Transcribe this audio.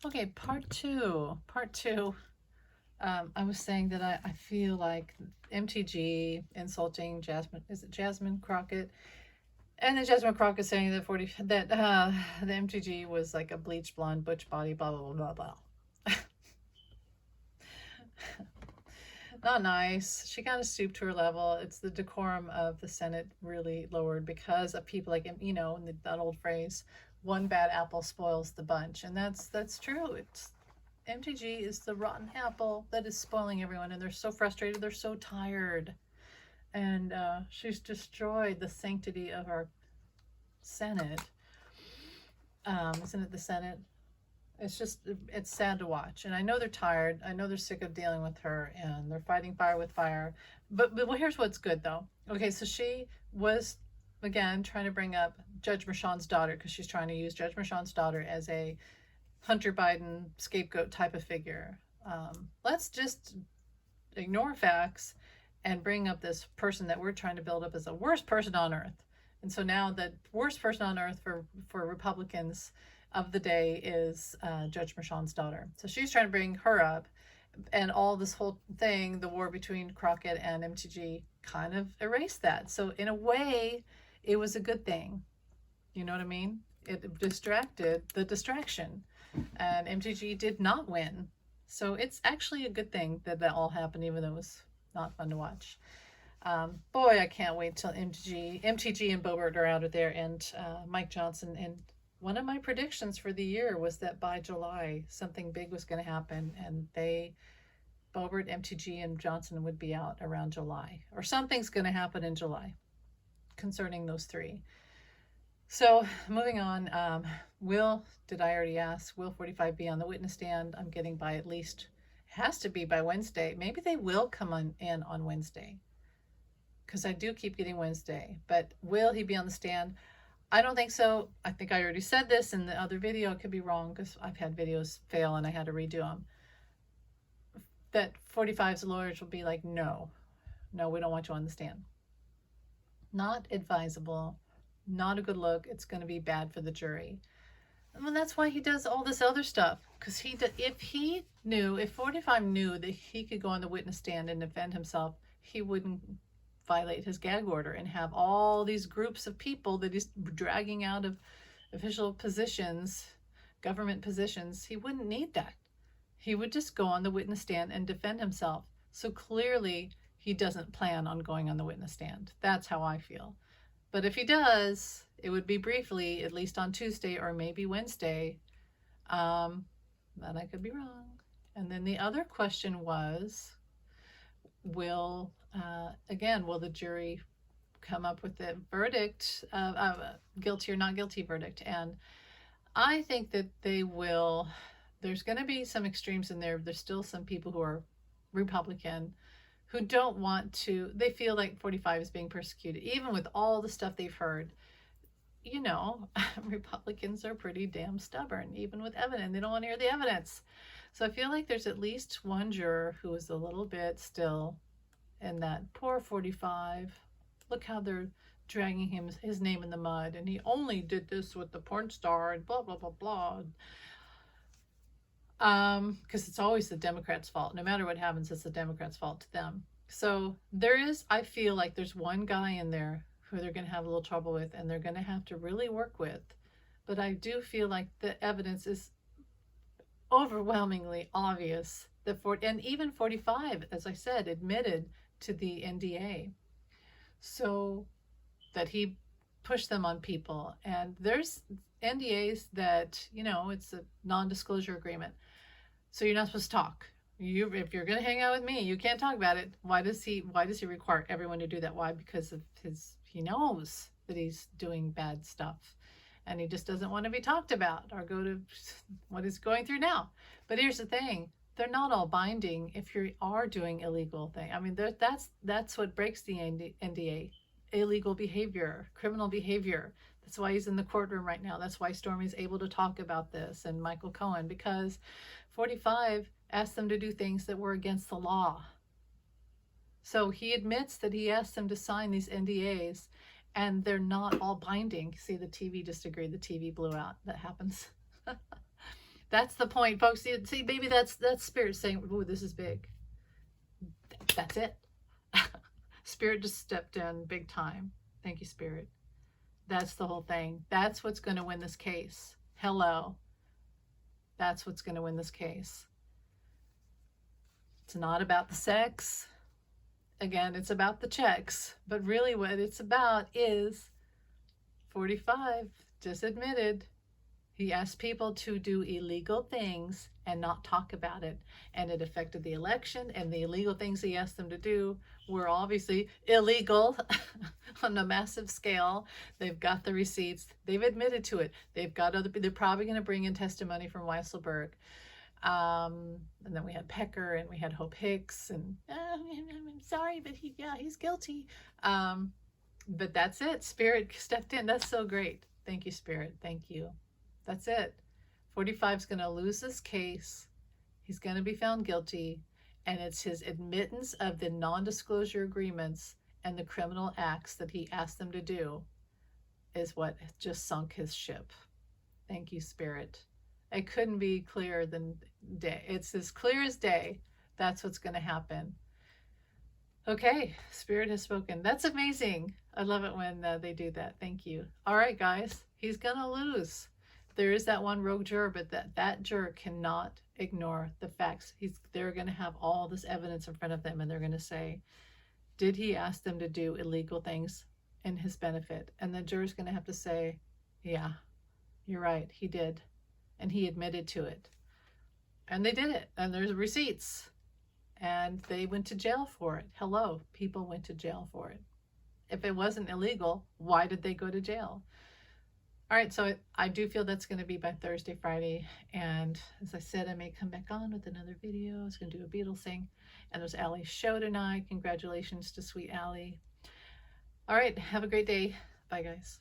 Okay, part two. Part two. I was saying that I feel like MTG insulting Jasmine. Is it Jasmine Crockett? And then Jasmine Crockett saying that the MTG was like a bleach blonde butch body. Blah blah blah blah blah. Not nice. She kind of stooped to her level. It's the decorum of the Senate really lowered because of people like that old phrase, "One bad apple spoils the bunch," and that's true. It's MTG is the rotten apple that is spoiling everyone, and they're so frustrated. They're so tired, and she's destroyed the sanctity of our Senate. Isn't it the Senate? It's sad to watch, and I know they're tired. I know they're sick of dealing with her, and they're fighting fire with fire. But well, here's what's good though. Okay, so she was again trying to bring up Judge Merchan's daughter because she's trying to use Judge Merchan's daughter as a Hunter Biden scapegoat type of figure. Let's just ignore facts and bring up this person that we're trying to build up as the worst person on earth. And so now the worst person on earth for Republicans of the day is Judge Merchan's daughter. So she's trying to bring her up, and all this whole thing, the war between Crockett and MTG, kind of erased that. So in a way, it was a good thing. You know what I mean? It distracted the distraction, and MTG did not win. So it's actually a good thing that that all happened, even though it was not fun to watch. Boy, I can't wait till MTG and Bobert are out of there, and Mike Johnson. And one of my predictions for the year was that by July, something big was going to happen, and Bobert, MTG, and Johnson would be out around July, or something's going to happen in July concerning those three. So moving on, did I already ask, will 45 be on the witness stand? I'm getting by at least, has to be by Wednesday. Maybe they will come in on Wednesday, because I do keep getting Wednesday. But will he be on the stand? I don't think so. I think I already said this in the other video. It could be wrong because I've had videos fail and I had to redo them. That 45's lawyers will be like, no, we don't want you on the stand. Not advisable. Not a good look. It's going to be bad for the jury. Well, that's why he does all this other stuff. Because if 45 knew that he could go on the witness stand and defend himself, he wouldn't violate his gag order and have all these groups of people that he's dragging out of official positions, government positions. He wouldn't need that. He would just go on the witness stand and defend himself. So clearly, he doesn't plan on going on the witness stand. That's how I feel. But if he does, it would be briefly, at least on Tuesday or maybe Wednesday. But I could be wrong. And then the other question was, will the jury come up with a verdict, guilty or not guilty verdict? And I think that they will. There's going to be some extremes in there. There's still some people who are Republican who don't want to, they feel like 45 is being persecuted, even with all the stuff they've heard. Republicans are pretty damn stubborn, even with evidence. They don't want to hear the evidence. So I feel like there's at least one juror who is a little bit still in that poor 45. Look how they're dragging his name in the mud, and he only did this with the porn star and blah, blah, blah, blah. Because it's always the Democrats' fault. No matter what happens, it's the Democrats' fault to them. So I feel like there's one guy in there who they're going to have a little trouble with, and they're going to have to really work with. But I do feel like the evidence is overwhelmingly obvious and even 45, as I said, admitted to the NDA. So that he pushed them on people. And there's NDAs that, it's a non-disclosure agreement. So you're not supposed to talk. If you're going to hang out with me, you can't talk about it. Why does he require everyone to do that? Why? Because of he knows that he's doing bad stuff, and he just doesn't want to be talked about or go to what he's going through now. But here's the thing. They're not all binding if you are doing illegal thing. I mean, that's what breaks the NDA. Illegal behavior, criminal behavior. That's why he's in the courtroom right now. That's why Stormy's able to talk about this, and Michael Cohen, because 45 asked them to do things that were against the law. So he admits that he asked them to sign these NDAs, and they're not all binding. See, the TV just agreed. The TV blew out. That happens. That's the point, folks. See, maybe that's Spirit saying, "Oh, this is big." That's it. Spirit just stepped in big time. Thank you, Spirit. That's the whole thing. That's what's going to win this case. Hello. That's what's going to win this case. It's not about the sex. Again, it's about the checks. But really what it's about is 45 just admitted he asked people to do illegal things and not talk about it. And it affected the election, and the illegal things he asked them to do were obviously illegal on a massive scale. They've got the receipts. They've admitted to it. They've got other, they're probably going to bring in testimony from Weisselberg. And then we had Pecker and we had Hope Hicks, and I'm sorry, but he's guilty. But that's it. Spirit stepped in. That's so great. Thank you, Spirit. Thank you. That's it. 45 is going to lose this case. He's going to be found guilty. And it's his admittance of the non-disclosure agreements and the criminal acts that he asked them to do is what just sunk his ship. Thank you, Spirit. It couldn't be clearer than day. It's as clear as day. That's what's going to happen. Okay, Spirit has spoken. That's amazing. I love it when they do that. Thank you. All right, guys. He's going to lose. There is that one rogue juror, but that juror cannot ignore the facts. They're going to have all this evidence in front of them, and they're going to say, did he ask them to do illegal things in his benefit? And the juror's going to have to say, yeah, you're right, he did. And he admitted to it. And they did it. And there's receipts. And they went to jail for it. Hello, people went to jail for it. If it wasn't illegal, why did they go to jail? All right, so I do feel that's going to be by Thursday, Friday. And as I said, I may come back on with another video. I was going to do a Beatles thing. And there's Allie's show tonight. Congratulations to sweet Allie. All right, have a great day. Bye, guys.